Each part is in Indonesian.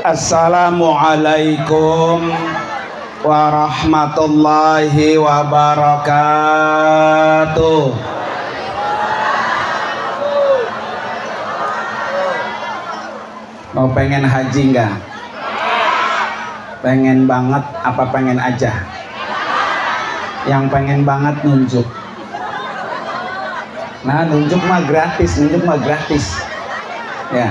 Assalamualaikum warahmatullahi wabarakatuh. Mau pengen haji nggak? Pengen banget apa pengen aja? Yang pengen banget nunjuk. Nah, nunjuk mah gratis, ya.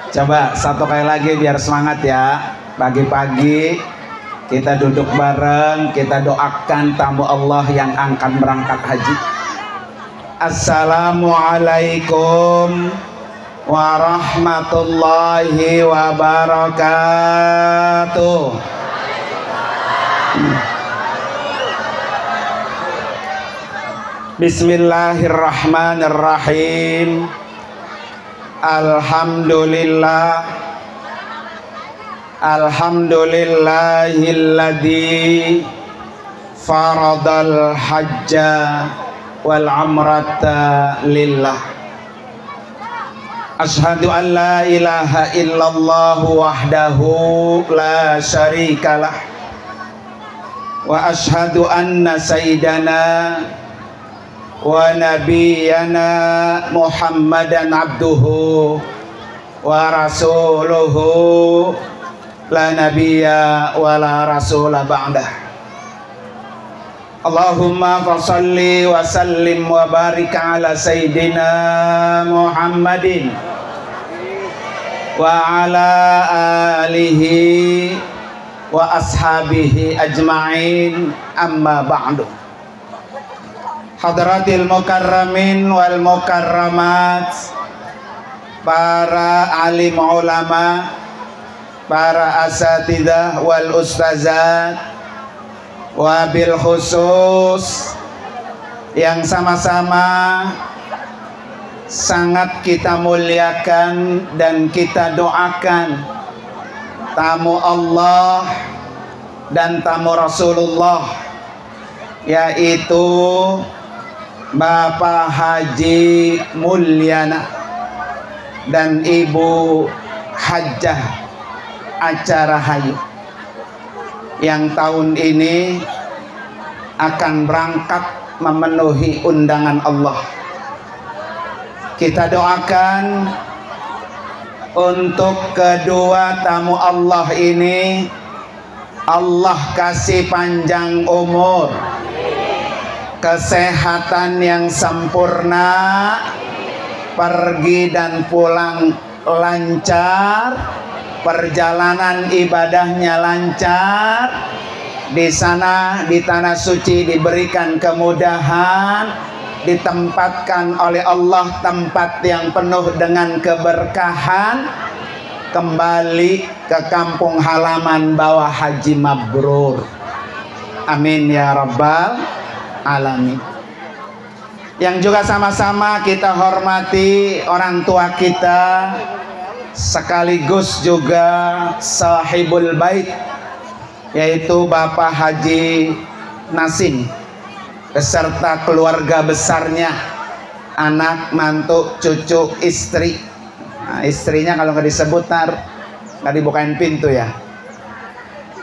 Coba satu kali lagi biar semangat ya. Pagi-pagi kita duduk bareng, kita doakan tamu Allah yang akan berangkat haji. Assalamualaikum warahmatullahi wabarakatuh. Bismillahirrahmanirrahim. Alhamdulillahilladzi faradal hajja wal umrata lillah. Asyhadu an la ilaha illallah wahdahu la syarikalah wa asyhadu anna sayyidana wa nabiyyana Muhammadan abduhu wa rasuluhu la nabiyya wa la rasula ba'dah. Allahumma fasalli wa sallim wa barik ala sayyidina Muhammadin wa ala alihi wa ashabihi ajma'in, amma ba'du. Hadratil mukarramin wal mukarramat, para alim ulama, para asatidzah wal ustazat, wabil khusus yang sama-sama sangat kita muliakan dan kita doakan tamu Allah dan tamu Rasulullah, yaitu Bapak Haji Mulyana dan Ibu Hajjah Acara Hayu, yang tahun ini akan berangkat memenuhi undangan Allah. Kita doakan untuk kedua tamu Allah ini, Allah kasih panjang umur, kesehatan yang sempurna, pergi dan pulang lancar, perjalanan ibadahnya lancar, di sana di tanah suci diberikan kemudahan, ditempatkan oleh Allah tempat yang penuh dengan keberkahan, kembali ke kampung halaman bawa haji mabrur. Amin ya rabbal alamin. Yang juga sama-sama kita hormati orang tua kita, sekaligus juga sahibul bait, yaitu Bapak Haji Nasim beserta keluarga besarnya, anak, mantu, cucu, istri. Nah, istrinya kalau nggak disebut nggak dibukain pintu ya.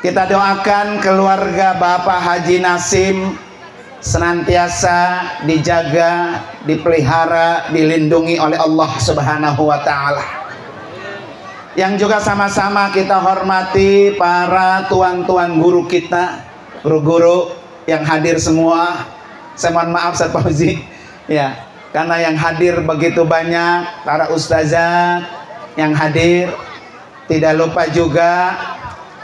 Kita doakan keluarga Bapak Haji Nasim senantiasa dijaga, dipelihara, dilindungi oleh Allah Subhanahu wa ta'ala. Yang juga sama-sama kita hormati para tuan-tuan guru kita, guru-guru yang hadir semua. Saya mohon maaf Ustaz Fauzi ya, karena yang hadir begitu banyak, para ustazah yang hadir. Tidak lupa juga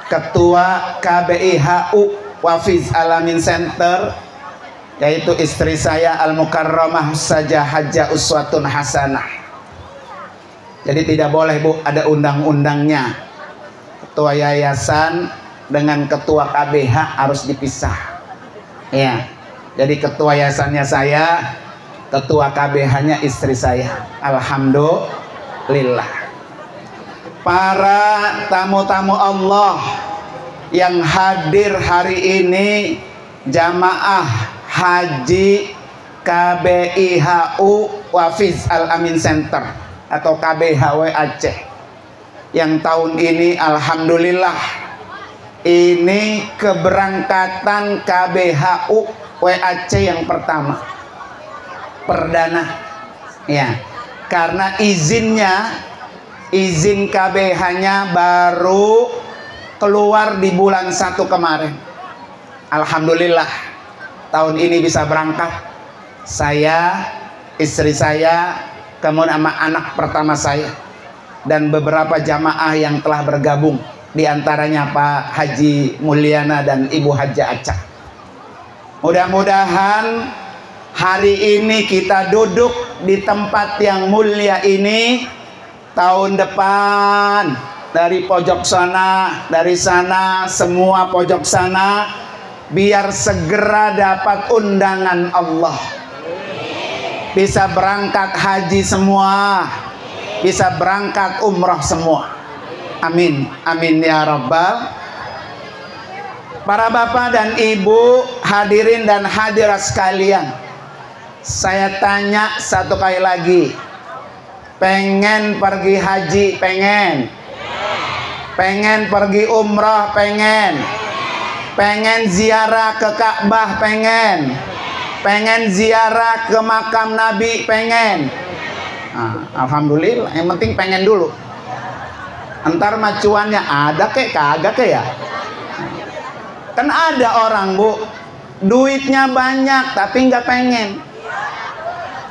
Ketua KBIHU Wafiz Alamin Center, yaitu istri saya Al-Mukarramah Ustazah Hajjah Uswatun Hasanah. Jadi tidak boleh Bu, ada undang-undangnya. Ketua yayasan dengan ketua KBH harus dipisah. Ya. Jadi ketua yayasannya saya, ketua KBH-nya istri saya. Alhamdulillah. Para tamu-tamu Allah yang hadir hari ini, jamaah haji KBIHU Wafiz Al Amin Center atau KBHW Aceh. yang tahun ini alhamdulillah ini keberangkatan KBHU WAC yang pertama, perdana ya, karena izin KBH-nya baru keluar di bulan 1 kemarin. Alhamdulillah tahun ini bisa berangkat, saya, istri saya, kemudian sama anak pertama saya, dan beberapa jamaah yang telah bergabung, diantaranya Pak Haji Mulyana dan Ibu Haji Acah. Mudah-mudahan hari ini kita duduk di tempat yang mulia ini, tahun depan dari pojok sana, dari sana, semua pojok sana, biar segera dapat undangan Allah, bisa berangkat haji semua, bisa berangkat umrah semua. Amin, amin ya rabbal. Para bapak dan ibu, hadirin dan hadirat sekalian, saya tanya satu kali lagi, pengen pergi haji? Pengen pergi umrah? Pengen ziarah ke Ka'bah? Pengen ziarah ke makam Nabi? Pengen. Nah, alhamdulillah, yang penting pengen dulu. Entar macuannya ada kek kagak kek ya. Kan ada orang, Bu, duitnya banyak tapi nggak pengen.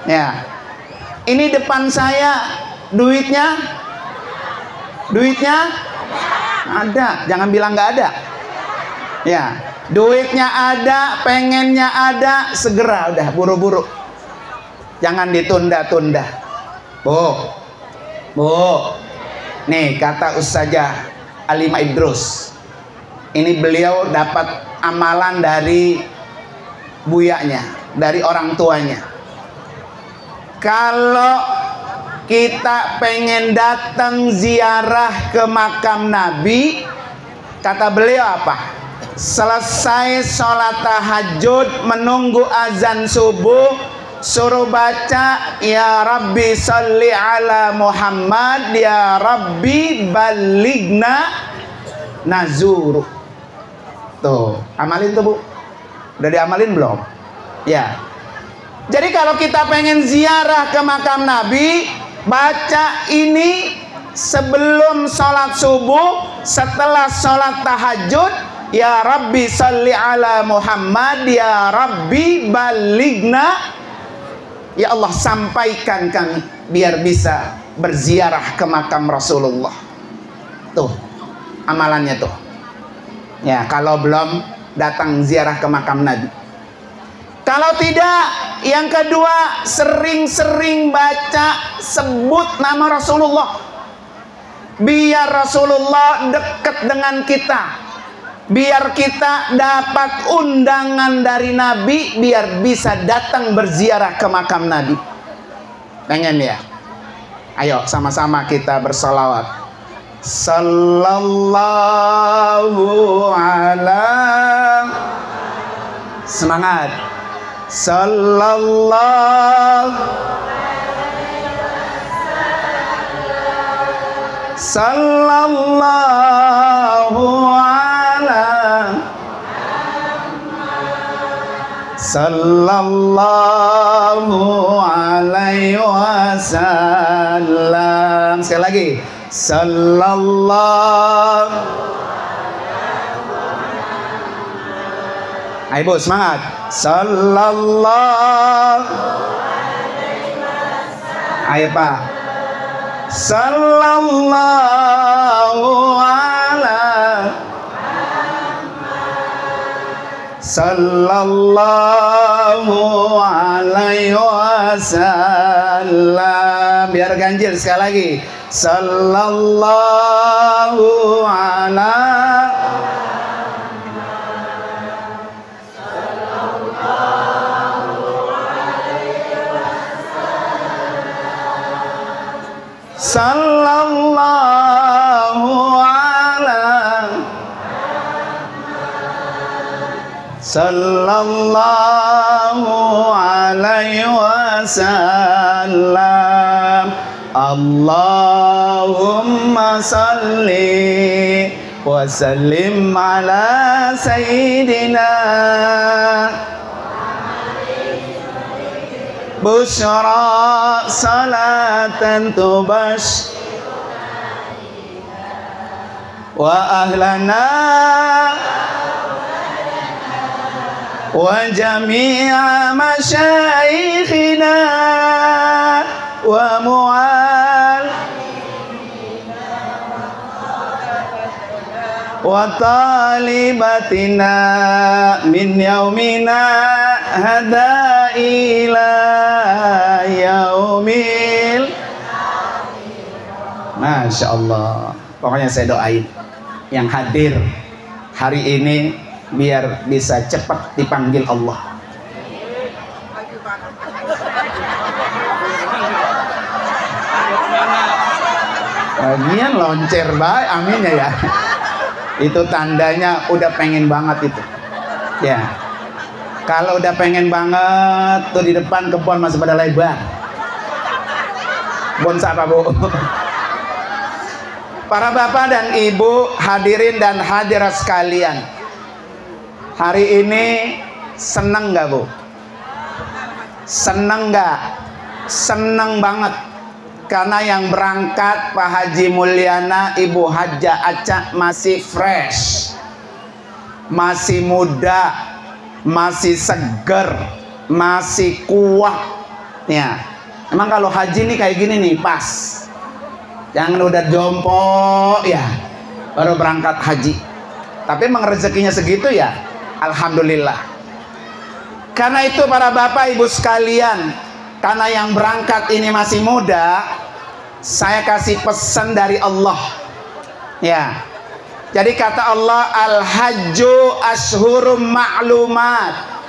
Ya, ini depan saya duitnya ada, jangan bilang nggak ada. Ya, duitnya ada, pengennya ada, segera udah buru-buru, jangan ditunda-tunda. Bu, nih kata Ustazah Alimah Idrus, ini beliau dapat amalan dari buyanya, dari orang tuanya. Kalau kita pengen datang ziarah ke makam Nabi, kata beliau apa? Selesai sholat tahajud, menunggu azan subuh, suruh baca ya Rabbi sholli ala Muhammad, ya Rabbi baligna nazuru. Tuh, amalin tuh, Bu. Udah diamalin belum? Ya. Jadi kalau kita pengen ziarah ke makam Nabi, baca ini sebelum sholat subuh, setelah sholat tahajud, ya Rabbi sholli ala Muhammad, ya Rabbi baligna, ya Allah sampaikan kami biar bisa berziarah ke makam Rasulullah. Tuh amalannya tuh. Ya, kalau belum datang ziarah ke makam Nabi. Kalau tidak, yang kedua, sering-sering baca, sebut nama Rasulullah, biar Rasulullah dekat dengan kita, biar kita dapat undangan dari Nabi, biar bisa datang berziarah ke makam Nabi. Pengen ya? Ayo sama-sama kita bersalawat. Sallallahu ala, semangat. Sallallahu ala, sallallahu alaihi wasallam. Sekali lagi, sallallahu. Ayo, Bu, semangat. Sallallahu. Ayo, Pak. Sallallahu ala, sallallahu alaihi wasallam. Biar ganjil sekali lagi. Sallallahu ala, sallallahu ala, sallallahu alaihi wasallam. Allahumma salli wa sallim ala sayyidina Bushra salatan tubash wa ahlana wa jami'a masyaikhina wa mu'al wa talibatina min yaumina hada ila yaumil. Masya Allah. Pokoknya saya doain yang hadir hari ini biar bisa cepat dipanggil Allah. Bagian loncer baik, amin ya. Itu tandanya udah pengen banget itu. Ya. Kalau udah pengen banget tuh di depan kebun masih pada lebar. Bon siapa, Bu? Para bapak dan ibu, hadirin dan hadirat sekalian. Hari ini seneng nggak, Bu? Seneng nggak? Seneng banget. Karena yang berangkat Pak Haji Mulyana, Ibu Hajah Aca masih fresh, masih muda, masih seger, masih kuat. Ya, emang kalau haji nih kayak gini nih pas. Jangan udah jompo ya baru berangkat haji. Tapi emang rezekinya segitu ya, alhamdulillah. Karena itu para bapak ibu sekalian, karena yang berangkat ini masih muda, saya kasih pesan dari Allah. Ya. Jadi kata Allah, al-hajju ashhurum ma'lumat.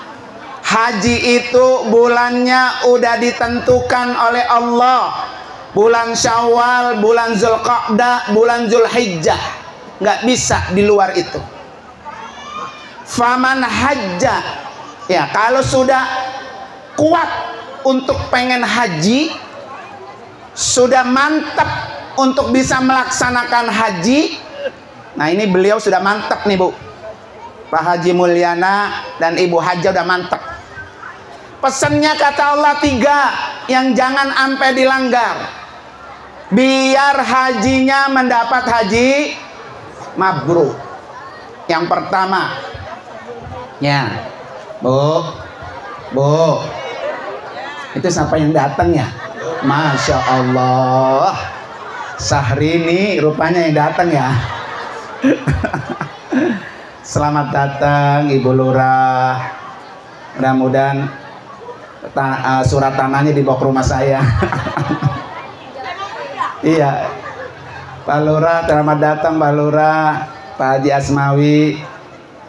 Haji itu bulannya udah ditentukan oleh Allah. Bulan Syawal, bulan Zulqa'dah, bulan Zulhijjah. Nggak bisa di luar itu. Faman hajja. Ya, kalau sudah kuat untuk pengen haji, sudah mantap untuk bisa melaksanakan haji. Nah, ini beliau sudah mantap nih, Bu. Pak Haji Mulyana dan Ibu Hajah udah mantap. Pesannya kata Allah 3 yang jangan sampai dilanggar. Biar hajinya mendapat haji mabrur. Yang pertama, ya, Bu, itu siapa yang datang ya? Masya Allah, Syahrini rupanya yang datang ya. Selamat datang Ibu Lurah. Mudah-mudahan surat tanahnya dibawa ke rumah saya. Iya, Pak Lurah, selamat datang Pak Lurah, Pak Haji Asmawi.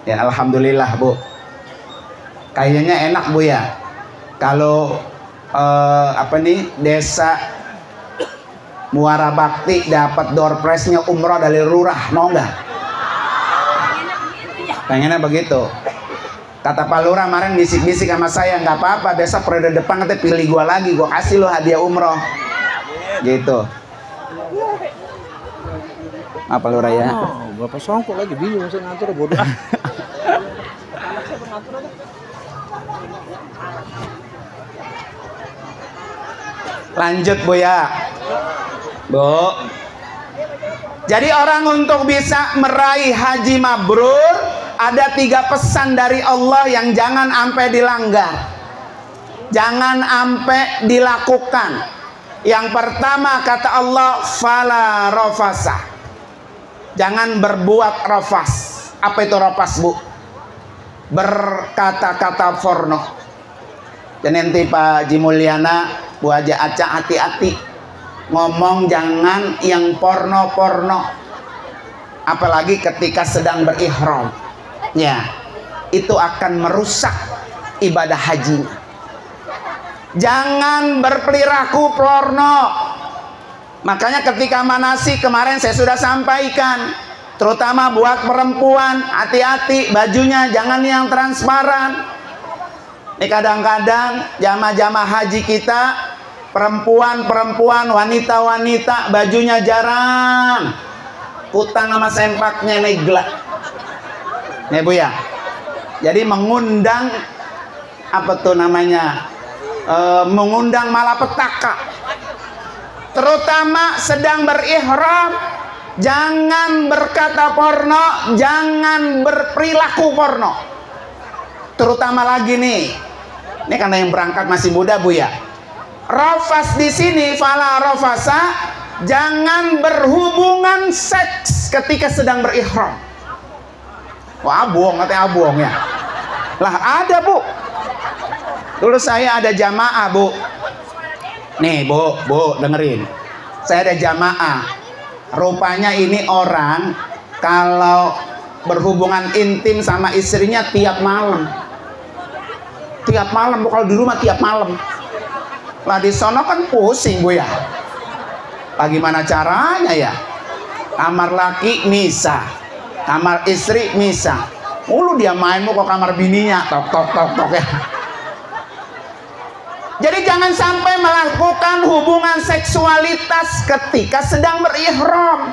Ya alhamdulillah, Bu. Kayaknya enak, Bu ya. Kalau desa Muara Bakti dapat door prize-nya umroh dari lurah, mau nggak? Pengennya begitu. Kata Pak Lurah kemarin bisik-bisik sama saya, nggak apa-apa, besok periode depan nanti pilih gua lagi, gua kasih lo hadiah umroh. Gitu. Apa Lurah ya? Bapak songkok lagi bingung saya ngatur bodoh. Lanjut, Bu ya. Bu. Jadi orang untuk bisa meraih haji mabrur ada 3 pesan dari Allah yang jangan sampai dilanggar. Jangan sampai dilakukan. Yang pertama kata Allah, fala rafasa. Jangan berbuat rafas. Apa itu rafas, Bu? Berkata-kata porno. Dan nanti Pak Haji Mulyana, Bu Haji Aca, hati-hati ngomong jangan yang porno-porno, apalagi ketika sedang berihram. Ya, itu akan merusak ibadah hajinya. Jangan berperilaku porno. Makanya ketika manasik kemarin saya sudah sampaikan, terutama buat perempuan, hati-hati bajunya jangan yang transparan. Kadang-kadang jamaah-jamaah haji kita Perempuan-perempuan, wanita-wanita bajunya jarang, kutang sama sempaknya negla. Nih Bu ya. Jadi mengundang apa tuh namanya? Mengundang malapetaka. Terutama sedang berihram, jangan berkata porno, jangan berperilaku porno. Terutama lagi nih. Ini karena yang berangkat masih muda Bu ya. Rafas di sini fala rafasa, jangan berhubungan seks ketika sedang berihram. Wah, bohong katanya bohong ya. Lah ada Bu. Dulu saya ada jamaah Bu. Nih Bu dengerin. Saya ada jamaah. Rupanya ini orang kalau berhubungan intim sama istrinya tiap malam. Tiap malam Bu, kalau di rumah tiap malam. Lah di sono kan pusing Bu ya. Bagaimana caranya ya? Kamar laki misa, kamar istri misa. Mulu dia main mau ke kamar bininya, tok ya. Jadi jangan sampai melakukan hubungan seksualitas ketika sedang berihram.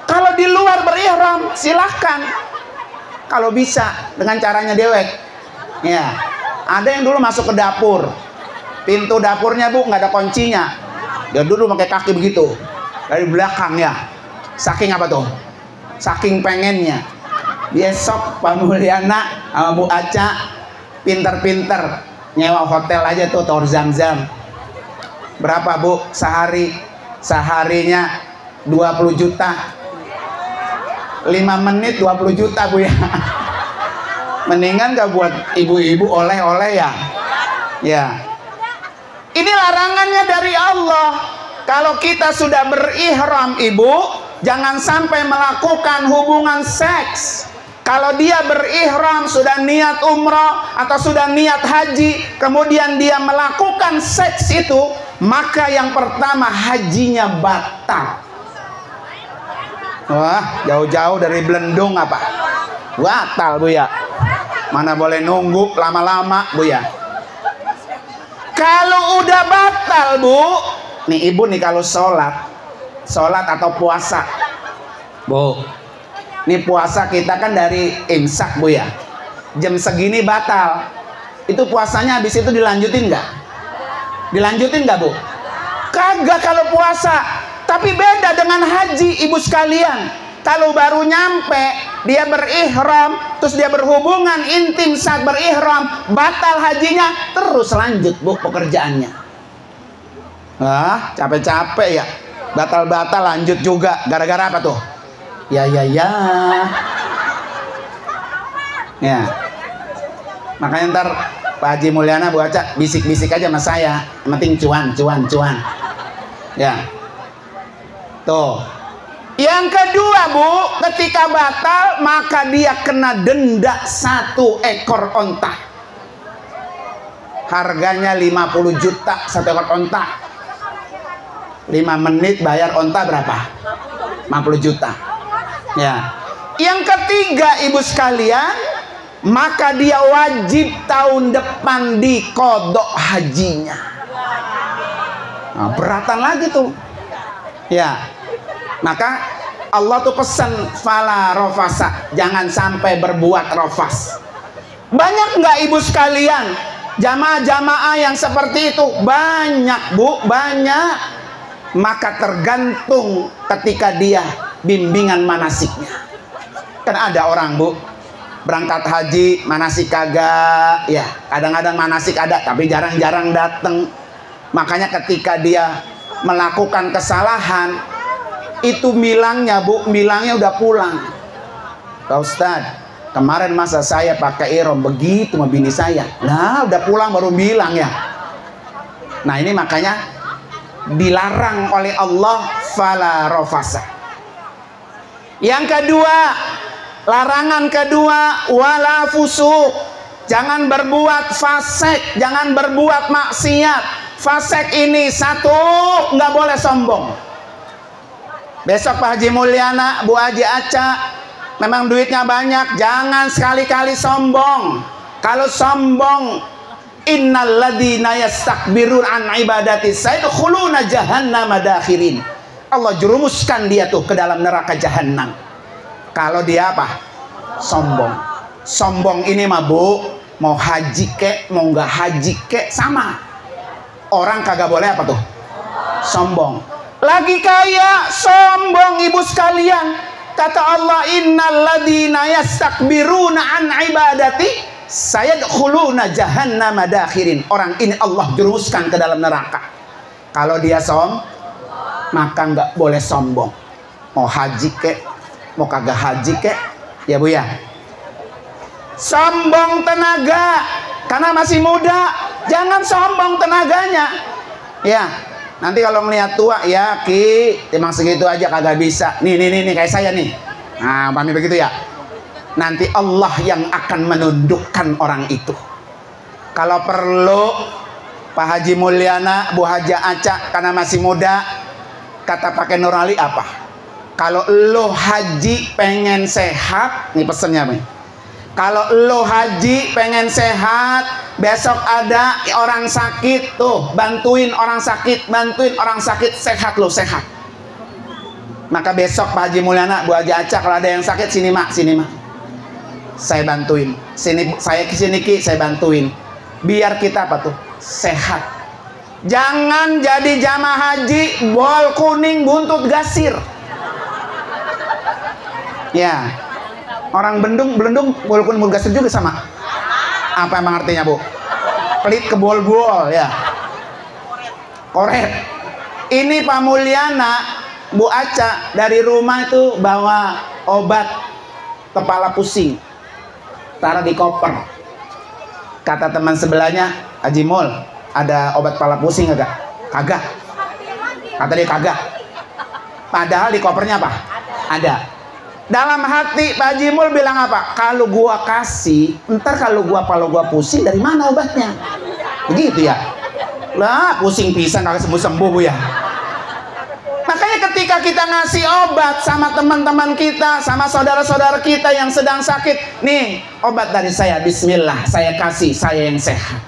Kalau di luar berihram silahkan. Kalau bisa dengan caranya dewek. Ya, ada yang dulu masuk ke dapur. Pintu dapurnya Bu nggak ada kuncinya. Dia dulu pakai kaki begitu dari belakang ya. Saking apa tuh? Saking pengennya. Besok Pak Mulyana sama Bu Aca pinter-pinter nyewa hotel aja tuh Tor Zam-Zam. Berapa Bu sehari? Seharinya 20 juta. 5 menit 20 juta Bu ya. Mendingan gak buat ibu-ibu oleh-oleh ya. Ya. Ini larangannya dari Allah. Kalau kita sudah berihram Ibu, jangan sampai melakukan hubungan seks. Kalau dia berihram sudah niat umrah atau sudah niat haji, kemudian dia melakukan seks itu, maka yang pertama hajinya batal. Wah, jauh-jauh dari Belendung apa? Batal Bu ya. Mana boleh nunggu lama-lama Bu ya. Kalau udah batal Bu, nih Ibu nih kalau sholat atau puasa Bu, nih puasa kita kan dari imsak Bu ya, jam segini batal, itu puasanya habis itu dilanjutin nggak? Dilanjutin nggak Bu? Kagak kalau puasa. Tapi beda dengan haji Ibu sekalian. Kalau baru nyampe dia berihram, terus dia berhubungan intim saat berihram, batal hajinya, terus lanjut Bu pekerjaannya. Wah, capek-capek ya. Batal-batal lanjut juga. Gara-gara apa tuh? Ya. Makanya ntar Pak Haji Mulyana Bu Aca bisik-bisik aja sama saya. Yang penting cuan. Ya. Tuh. Yang kedua Bu, ketika batal maka dia kena denda 1 ekor onta. Harganya 50 juta 1 ekor onta. 5 menit bayar onta berapa? 50 juta. Ya. Yang ketiga Ibu sekalian, maka dia wajib tahun depan dikodok hajinya. Nah, beratan lagi tuh. Ya. Maka Allah tuh pesan fala rofasa, jangan sampai berbuat rofas. Banyak nggak Ibu sekalian jamaah-jamaah yang seperti itu? Banyak Bu, banyak. Maka tergantung ketika dia bimbingan manasiknya. Kan ada orang Bu berangkat haji manasik kagak, ya kadang-kadang manasik ada tapi jarang-jarang datang. Makanya ketika dia melakukan kesalahan itu milangnya Bu, milangnya udah pulang. Pak Ustadz, kemarin masa saya pakai ihram begitu sama bini saya. Nah, udah pulang baru bilang ya. Nah, ini makanya dilarang oleh Allah fala rofasa. Yang kedua, larangan kedua wala fusuk. Jangan berbuat fasik, jangan berbuat maksiat. Fasik ini satu, nggak boleh sombong. Besok Pak Haji Mulyana, Bu Haji Aca, memang duitnya banyak, jangan sekali-kali sombong. Kalau sombong innal ladzina yastakbirun an ibadati sayadkhuluna jahannama dakhirin. Allah jerumuskan dia tuh ke dalam neraka jahanam. Kalau dia apa? Sombong. Sombong ini mah Bu, mau haji kek, mau nggak haji kek sama. Orang kagak boleh apa tuh? Sombong. Lagi kaya, sombong ibu sekalian. Kata Allah, innal ladzina yastakbiruna an ibadati sayadkhuluna jahannama dakhirin. Orang ini Allah jerumuskan ke dalam neraka. Kalau dia maka nggak boleh sombong. Mau haji kek, mau kagak haji kek, ya Bu ya. Sombong tenaga karena masih muda, jangan sombong tenaganya. Ya, nanti kalau ngelihat tua, ya Ki, emang segitu aja kagak bisa. Nih kayak saya nih. Nah, pahami begitu ya. Nanti Allah yang akan menundukkan orang itu. Kalau perlu Pak Haji Mulyana, Bu Haji Aca karena masih muda, kata pakai Nurali apa? Kalau lo haji pengen sehat, nih pesennya nih. Kalau lo haji pengen sehat, besok ada orang sakit tuh, bantuin orang sakit, sehat lo sehat. Maka besok Pak Haji Mulyana, Bu Haji Aca kalau ada yang sakit sini mak, saya bantuin. Sini saya kesini Ki, saya bantuin. Biar kita apa tuh? Sehat. Jangan jadi jamaah haji bol kuning buntut gasir. Ya, orang belendung bol kuning buntut gasir juga sama. Apa emang artinya Bu? Pelit ke bol-bol ya. Korek. Ini Pak Mulyana, Bu Aca dari rumah itu bawa obat kepala pusing, taruh di koper. Kata teman sebelahnya, Haji Mul, ada obat kepala pusing kagak? Kagak. Kata dia kagak. Padahal di kopernya apa? Ada. Dalam hati Pak Haji Mul bilang apa? Kalau gua kasih, ntar kalau gua pusing dari mana obatnya? Begitu ya. Lah pusing pisan kagak sembuh-sembuh Bu ya. Makanya ketika kita ngasih obat sama teman-teman kita, sama saudara-saudara kita yang sedang sakit, nih obat dari saya, bismillah, saya kasih, saya yang sehat.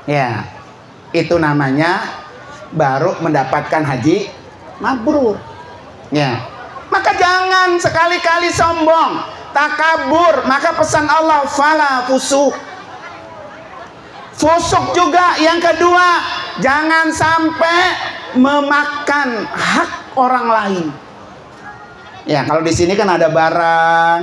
Ya, itu namanya baru mendapatkan haji mabrur. Ya, maka jangan sekali-kali sombong, takabur. Maka pesan Allah, fala fusuk. Fusuk juga yang kedua, jangan sampai memakan hak orang lain. Ya, kalau di sini kan ada barang,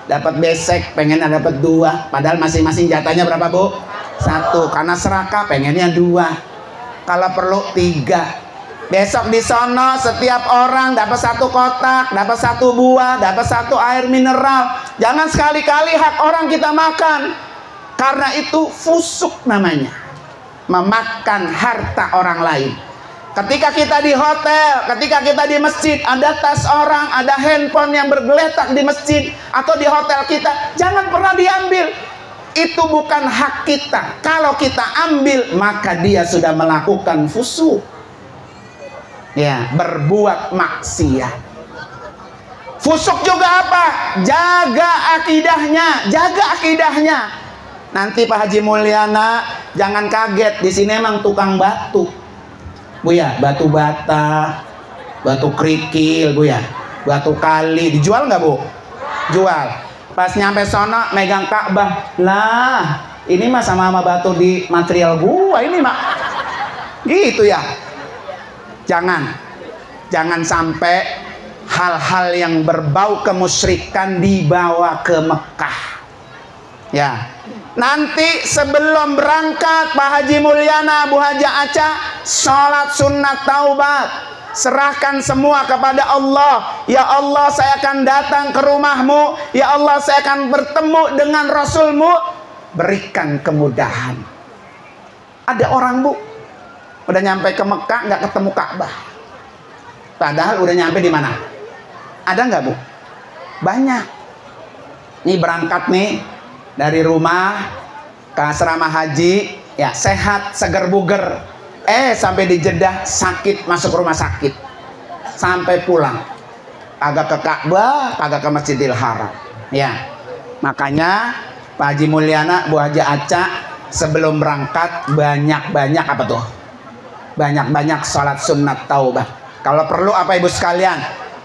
dapat besek, pengen dapat 2, padahal masing-masing jatahnya berapa Bu? 1. Karena serakah pengennya 2. Kalau perlu 3. Besok di sono setiap orang dapat 1 kotak, dapat 1 buah, dapat 1 air mineral. Jangan sekali-kali hak orang kita makan. Karena itu fusuk namanya, memakan harta orang lain. Ketika kita di hotel, ketika kita di masjid, ada tas orang, ada handphone yang bergeletak di masjid atau di hotel kita, jangan pernah diambil. Itu bukan hak kita. Kalau kita ambil, maka dia sudah melakukan fusuk. Ya, berbuat maksiat. Fusuk juga apa? Jaga akidahnya, jaga akidahnya. Nanti Pak Haji Mulyana jangan kaget, di sini emang tukang batu. Bu ya, batu bata, batu kerikil Bu ya, batu kali, dijual nggak Bu? Jual. Pas nyampe sono megang Ka'bah, lah ini mah sama batu di material gua ini mah, gitu ya. Jangan sampai hal-hal yang berbau kemusyrikan dibawa ke Mekah. Ya, nanti sebelum berangkat Pak Haji Mulyana, Bu Haji Aca, sholat sunat taubat, serahkan semua kepada Allah. Ya Allah, saya akan datang ke rumahmu. Ya Allah, saya akan bertemu dengan Rasulmu. Berikan kemudahan. Ada orang Bu, udah nyampe ke Mekah nggak ketemu Ka'bah, padahal udah nyampe di mana? Ada nggak Bu? Banyak. Nih berangkat nih dari rumah ke asrama haji, ya sehat, seger buger. Sampai di Jeddah sakit, masuk rumah sakit. Sampai pulang kagak ke Ka'bah, kagak ke Masjidil Haram. Ya, makanya Pak Haji Mulyana, Bu Haji Aca, sebelum berangkat banyak-banyak apa tuh? Banyak-banyak sholat sunat taubah. Kalau perlu apa ibu sekalian?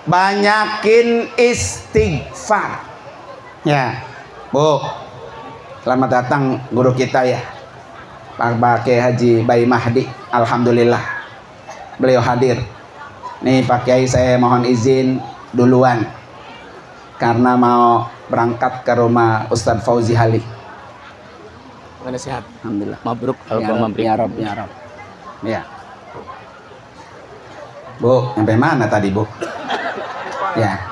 Banyakin istighfar. Ya, Bu. Selamat datang guru kita ya, Pak Kiai Haji Bayi Mahdi. Alhamdulillah beliau hadir. Nih Pak Kiai, saya mohon izin duluan karena mau berangkat ke rumah Ustadz Fauzi Hali. Mana sehat? Alhamdulillah. Mabruk Ya Rob, ya Rob. Ya. Bu, sampai mana tadi Bu? Ya.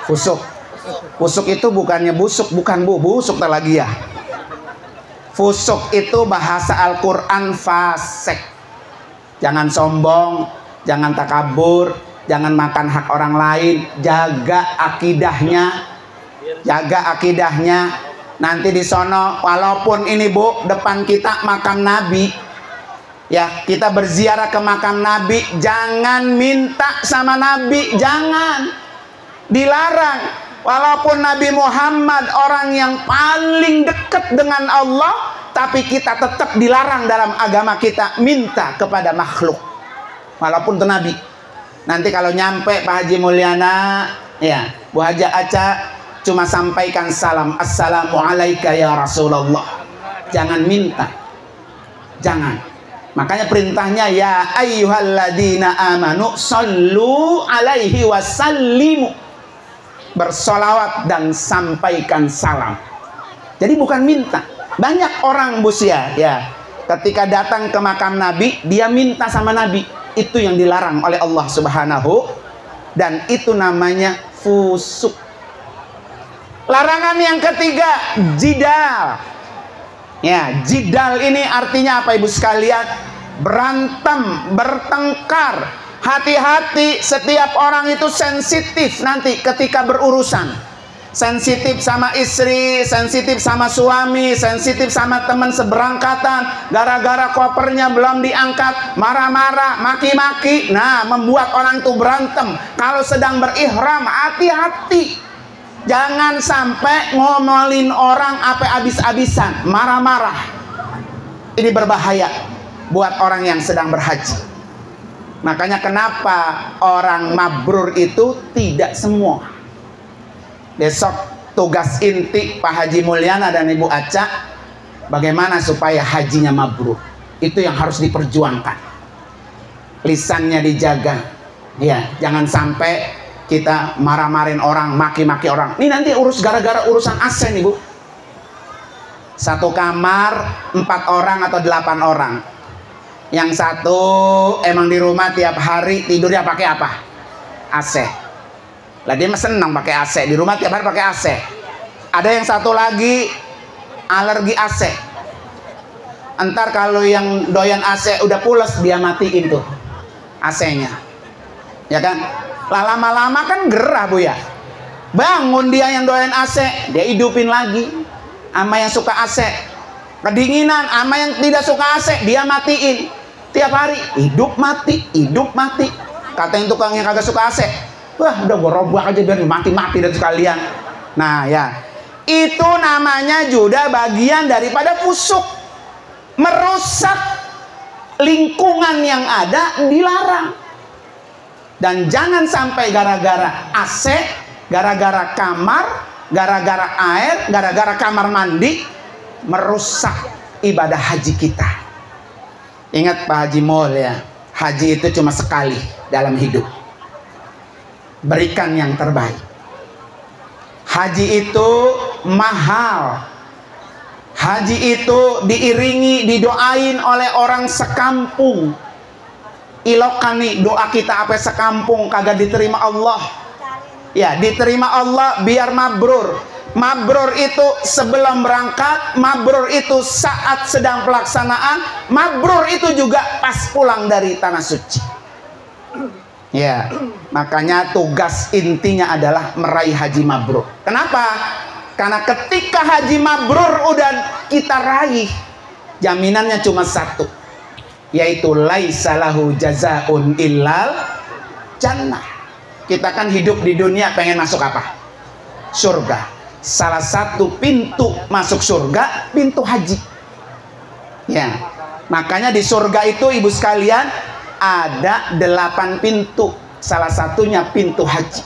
Fusuk. Fusuk itu bukannya busuk, bukan Bu, busuk tak lagi ya. Fusuk itu bahasa Al-Quran fasik. Jangan sombong, jangan takabur, jangan makan hak orang lain, jaga akidahnya. Jaga akidahnya. Nanti di sono, walaupun ini Bu, depan kita makam Nabi, ya kita berziarah ke makam Nabi, jangan minta sama Nabi, jangan, dilarang. Walaupun Nabi Muhammad orang yang paling dekat dengan Allah, tapi kita tetap dilarang dalam agama kita minta kepada makhluk, walaupun itu Nabi. Nanti kalau nyampe Pak Haji Mulyana, ya Bu Haji Aca cuma sampaikan salam, assalamualaikum ya Rasulullah. Jangan minta, jangan. Makanya perintahnya ya ayyuhalladzina amanu sallu alaihi wasallimu, bersolawat dan sampaikan salam. Jadi bukan minta. Banyak orang Busia ya, ketika datang ke makam Nabi dia minta sama Nabi. Itu yang dilarang oleh Allah Subhanahu, dan itu namanya fusuk. Larangan yang ketiga, jidal. Ya, jidal ini artinya apa ibu sekalian? Berantem, bertengkar. Hati-hati, setiap orang itu sensitif nanti ketika berurusan. Sensitif sama istri, sensitif sama suami, sensitif sama teman seberangkatan. Gara-gara kopernya belum diangkat, marah-marah, maki-maki. Nah, membuat orang itu berantem. Kalau sedang berihram, hati-hati. Jangan sampai ngomongin orang apa abis-abisan, marah-marah. Ini berbahaya buat orang yang sedang berhaji. Makanya kenapa orang mabrur itu tidak semua. Besok tugas inti Pak Haji Mulyana dan Ibu Aca, bagaimana supaya hajinya mabrur. Itu yang harus diperjuangkan. Lisannya dijaga. Ya, jangan sampai kita marah-marahin orang, maki-maki orang. Ini nanti urus gara-gara urusan AC nih Bu. Satu kamar 4 orang atau 8 orang. Yang satu emang di rumah tiap hari tidurnya pakai apa? AC. Lah dia mah senang pakai AC, di rumah tiap hari pakai AC. Ada yang satu lagi alergi AC. Entar kalau yang doyan AC udah pules, dia matiin tuh AC-nya. Ya kan? Lama-lama kan gerah Bu ya. Bangun dia yang doyan AC, dia hidupin lagi. Sama yang suka AC, kedinginan, sama yang tidak suka AC, dia matiin. Tiap hari hidup mati, hidup mati. Kata yang tukang yang kagak suka AC, wah udah gue robak aja biar mati-mati dan sekalian. Nah ya, itu namanya juga bagian daripada fusuk. Merusak lingkungan yang ada, dilarang. Dan jangan sampai gara-gara AC, gara-gara kamar, gara-gara air, gara-gara kamar mandi merusak ibadah haji kita. Ingat Pak Haji Mul ya, haji itu cuma sekali dalam hidup. Berikan yang terbaik. Haji itu mahal. Haji itu diiringi, didoain oleh orang sekampung. Ilokan nih doa kita apa sekampung kagak diterima Allah. Ya, diterima Allah biar mabrur. Mabrur itu sebelum berangkat, mabrur itu saat sedang pelaksanaan, mabrur itu juga pas pulang dari tanah suci. Ya, makanya tugas intinya adalah meraih haji mabrur. Kenapa? Karena ketika haji mabrur udah kita raih, jaminannya cuma satu, yaitu laisa lahu jazaun illal jannah. Kita kan hidup di dunia pengen masuk apa? Surga. Salah satu pintu masuk surga, pintu haji. Ya, makanya di surga itu ibu sekalian ada 8 pintu, salah satunya pintu haji.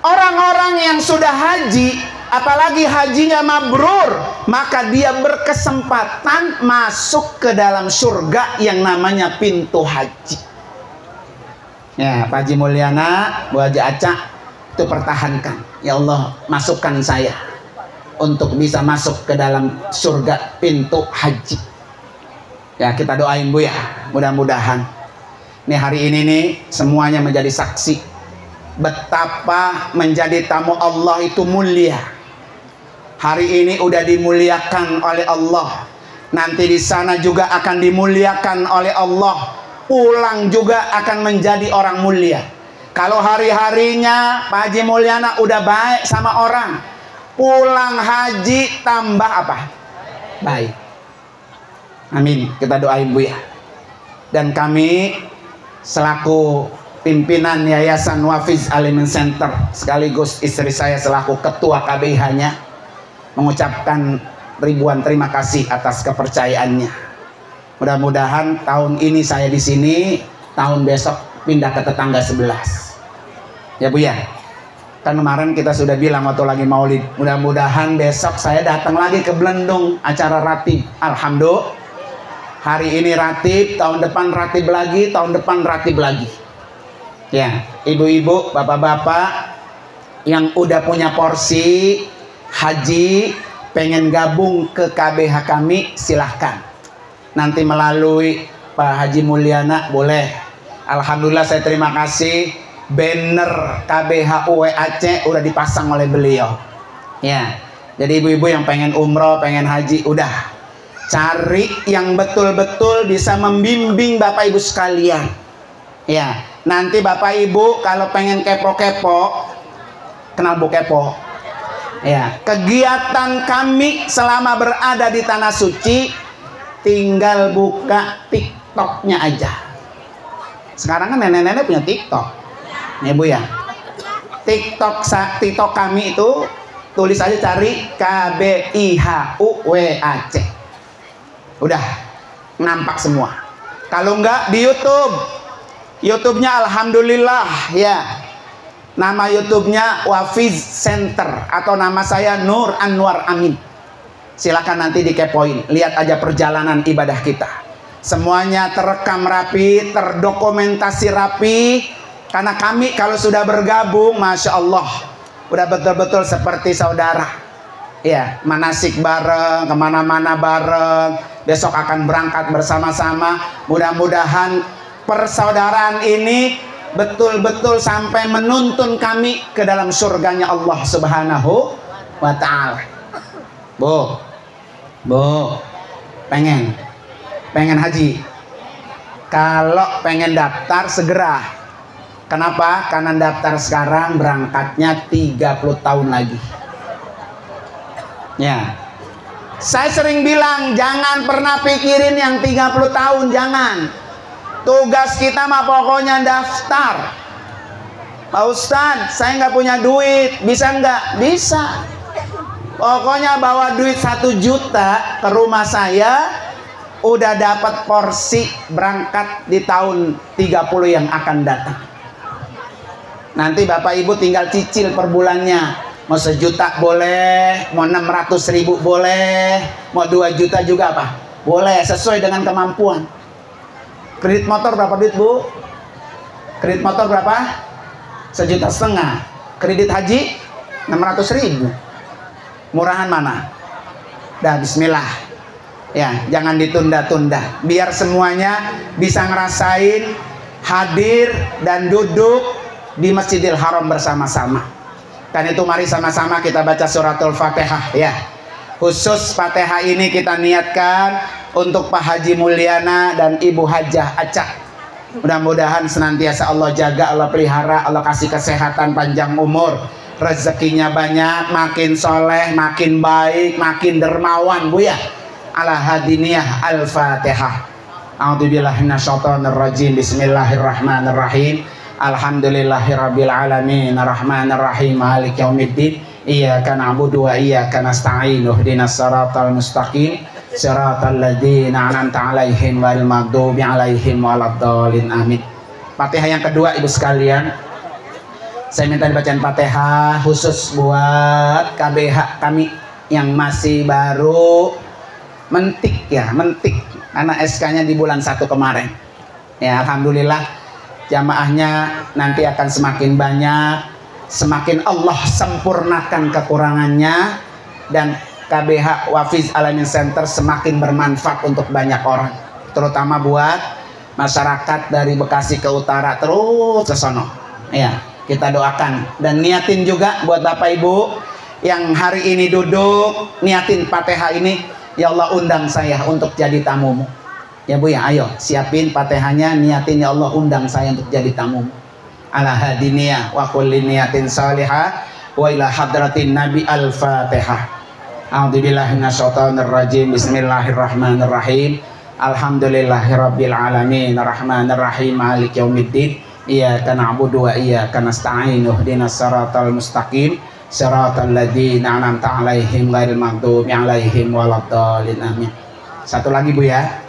Orang-orang yang sudah haji, apalagi hajinya mabrur, maka dia berkesempatan masuk ke dalam surga yang namanya pintu haji. Ya, Pak Haji Mulyana, Bu Haji Aca, itu pertahankan. Ya Allah, masukkan saya untuk bisa masuk ke dalam surga pintu haji. Ya, kita doain Bu ya, mudah-mudahan. Nih hari ini nih semuanya menjadi saksi betapa menjadi tamu Allah itu mulia. Hari ini udah dimuliakan oleh Allah. Nanti di sana juga akan dimuliakan oleh Allah. Pulang juga akan menjadi orang mulia. Kalau hari-harinya Pak Haji Mulyana udah baik sama orang, pulang haji tambah apa? Baik. Amin. Kita doain Bu ya. Dan kami selaku pimpinan Yayasan Wafiz Alimin Center sekaligus istri saya selaku ketua KBIH-nya mengucapkan ribuan terima kasih atas kepercayaannya. Mudah-mudahan tahun ini saya di sini, tahun besok pindah ke tetangga 11. Ya Bu ya. Kan kemarin kita sudah bilang waktu lagi Maulid, mudah-mudahan besok saya datang lagi ke Belendung acara ratib. Alhamdulillah. Hari ini ratib, tahun depan ratib lagi, tahun depan ratib lagi. Ya, ibu-ibu, bapak-bapak yang udah punya porsi haji, pengen gabung ke KBH kami, silahkan. Nanti melalui Pak Haji Mulyana boleh. Alhamdulillah saya terima kasih, banner KBH UW Aceh udah dipasang oleh beliau. Ya, jadi ibu-ibu yang pengen umroh, pengen haji, udah cari yang betul-betul bisa membimbing Bapak Ibu sekalian. Ya, nanti Bapak Ibu kalau pengen kepo-kepo, kenal Bu Kepo? Ya, kegiatan kami selama berada di Tanah Suci tinggal buka TikToknya aja. Sekarang kan nenek-nenek punya TikTok, ya Bu ya. TikTok kami itu tulis aja, cari KBIHUWAC. Udah nampak semua. Kalau enggak di YouTube-nya alhamdulillah ya. Nama YouTube-nya Wafiz Center atau nama saya Nur Anwar Amin. Silakan nanti dikepoin, lihat aja perjalanan ibadah kita. Semuanya terekam rapi, terdokumentasi rapi. Karena kami kalau sudah bergabung, masya Allah, udah betul-betul seperti saudara. Ya, manasik bareng, kemana-mana bareng. Besok akan berangkat bersama-sama. Mudah-mudahan persaudaraan ini betul-betul sampai menuntun kami ke dalam surganya Allah Subhanahu wa ta'ala. Bu, pengen haji. Kalau pengen daftar segera. Kenapa? Karena daftar sekarang berangkatnya 30 tahun lagi. Ya. Saya sering bilang jangan pernah pikirin yang 30 tahun, jangan. Tugas kita mah pokoknya daftar. Pak Ustadz, saya nggak punya duit, bisa nggak? Bisa. Pokoknya bawa duit 1 juta ke rumah saya, udah dapat porsi berangkat di tahun 30 yang akan datang. Nanti Bapak Ibu tinggal cicil per bulannya. Mau 1 juta boleh, mau 600.000 boleh, mau 2 juta juga apa? Boleh, sesuai dengan kemampuan. Kredit motor berapa duit Bu? Kredit motor berapa? 1,5 juta. Kredit haji 600.000. Murahan mana? Dah bismillah. Ya, jangan ditunda-tunda. Biar semuanya bisa ngerasain hadir dan duduk di Masjidil Haram bersama-sama. Dan itu mari sama-sama kita baca suratul Fatihah ya. Khusus Fatihah ini kita niatkan untuk Pak Haji Mulyana dan Ibu Hajah Aca. Mudah-mudahan senantiasa Allah jaga, Allah pelihara, Allah kasih kesehatan, panjang umur, rezekinya banyak, makin soleh, makin baik, makin dermawan Bu ya. Ala hadiniyah al-Fatihah. A'udzubillahi minasyaitonirrajim. Bismillahirrahmanirrahim. Alhamdulillahirabbil alamin arrahmanir rahim maliki yaumiddin iyyaka na'budu wa iyyaka nasta'in ihdinas siratal mustaqim siratal ladzina an'amta 'alaihim ghairil maghdubi 'alaihim waladdallin. Amin. Fatihah yang kedua Ibu sekalian, saya minta dibacain Fatihah khusus buat KBH kami yang masih baru mentik karena SK-nya di bulan 1 kemarin. Ya, alhamdulillah jamaahnya nanti akan semakin banyak, semakin Allah sempurnakan kekurangannya, dan KBH Wafiz Alamin Center semakin bermanfaat untuk banyak orang, terutama buat masyarakat dari Bekasi ke utara terus ke sono. Ya, kita doakan dan niatin juga buat Bapak Ibu yang hari ini duduk, niatin Fatihah ini, ya Allah undang saya untuk jadi tamumu. Ya Bu ya, ayo siapin Fatihahnya, niatin ya Allah undang saya untuk jadi tamumu. Ala hadiniyah wa kulli niyatin salihah wa ila hadratin Nabi al-Fatihah. A'udzubillahi minasyaitonir rajim. Bismillahirrahmanirrahim. Alhamdulillahirabbil alamin arrahmanir rahim maliki yaumiddin. Iyyaka na'budu wa iyyaka nasta'in ihdinas siratal mustaqim siratal ladzina an'amta 'alaihim ghairil maghdubi 'alaihim waladdallin. Amin. Satu lagi Bu ya.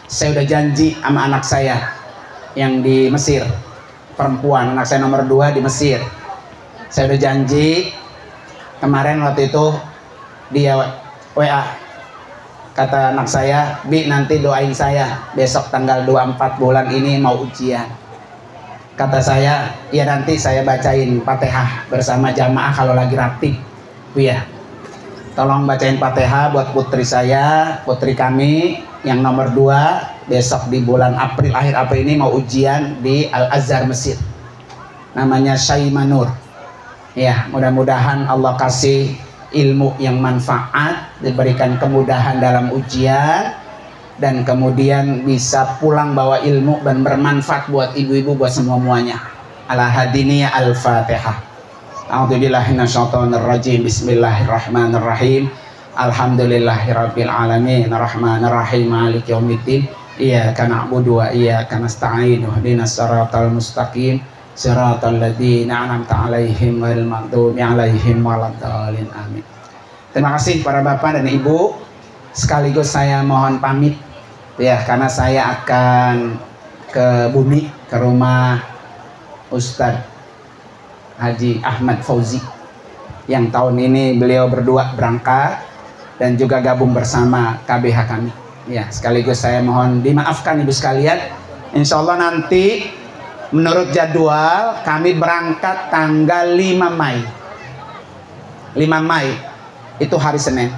Saya udah janji sama anak saya yang di Mesir, perempuan, anak saya nomor 2 di Mesir. Saya udah janji kemarin waktu itu dia WA, kata anak saya, Bi nanti doain saya besok tanggal 24 bulan ini mau ujian. Kata saya, ya nanti saya bacain Fatihah bersama jamaah kalau lagi rapih Bu ya. Tolong bacain Fatihah buat putri saya, putri kami yang nomor 2 besok di bulan April, akhir April ini mau ujian di Al-Azhar Mesir, namanya Syaimanur. Ya, mudah-mudahan Allah kasih ilmu yang manfaat, diberikan kemudahan dalam ujian, dan kemudian bisa pulang bawa ilmu dan bermanfaat buat ibu-ibu, buat semuanya. Ala hadiniyah al-Fatihah. A'udzubillahi minasyaitonir rajim. Bismillahirrahmanirrahim. Alhamdulillahirabbil alamin arrahmanir rahim maliki yaumiddin. Iyyaka na'budu wa iyyaka nasta'in ihdinas siratal mustaqim siratal ladzina an'amta 'alaihim ghairil maghdubi 'alaihim waladdallin. Amin. Terima kasih para Bapak dan Ibu. Sekaligus saya mohon pamit ya, karena saya akan ke bumi, ke rumah Ustadz Haji Ahmad Fauzi yang tahun ini beliau berdua berangkat dan juga gabung bersama KBH kami. Ya, sekaligus saya mohon dimaafkan Ibu sekalian. Insya Allah nanti menurut jadwal kami berangkat tanggal 5 Mei. 5 Mei itu hari Senin.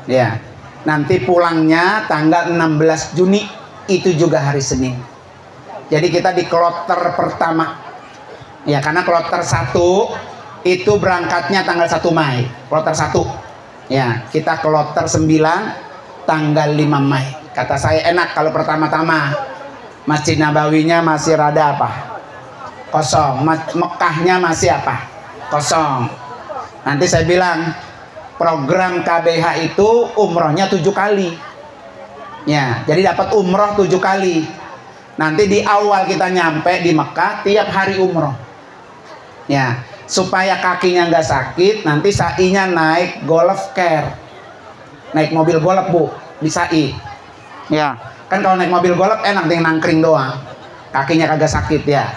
Ya, nanti pulangnya tanggal 16 Juni itu juga hari Senin. Jadi kita di kloter pertama. Ya, karena kloter 1 itu berangkatnya tanggal 1 Mei. Kloter 1. Ya, kita kloter 9 tanggal 5 Mei. Kata saya enak kalau pertama-tama. Masjid Nabawinya masih rada apa? Kosong. Mekahnya masih apa? Kosong. Nanti saya bilang program KBH itu umrohnya 7 kali. Ya, jadi dapat umroh 7 kali. Nanti di awal kita nyampe di Mekah tiap hari umroh. Ya, supaya kakinya nggak sakit, nanti sa'inya naik golf care, naik mobil golf Bu, di sa'i. Ya, kan kalau naik mobil golf enak tinggal nangkring doang, kakinya kagak sakit ya.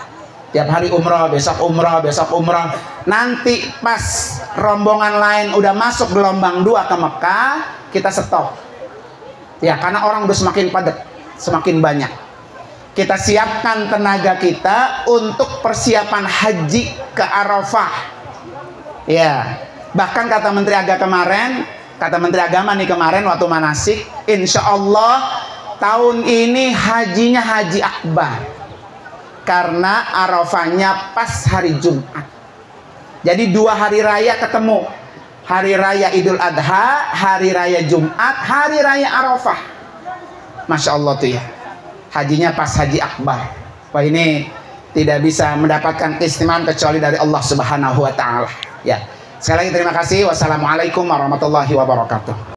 Tiap hari umroh, besok umroh, besok umroh. Nanti pas rombongan lain udah masuk gelombang 2 ke Mekah, kita stop. Ya, karena orang udah semakin padat, semakin banyak. Kita siapkan tenaga kita untuk persiapan haji ke Arafah. Ya, bahkan kata Menteri Agama nih kemarin waktu manasik, insya Allah tahun ini hajinya haji akbar, karena Arafahnya pas hari Jumat. Jadi 2 hari raya ketemu, hari raya Idul Adha, hari raya Jumat, hari raya Arafah. Masya Allah tuh ya, hajinya pas haji akbar. Wah, ini tidak bisa mendapatkan keistimewaan kecuali dari Allah Subhanahu wa Ta'ala. Ya, sekali lagi terima kasih. Wassalamualaikum warahmatullahi wabarakatuh.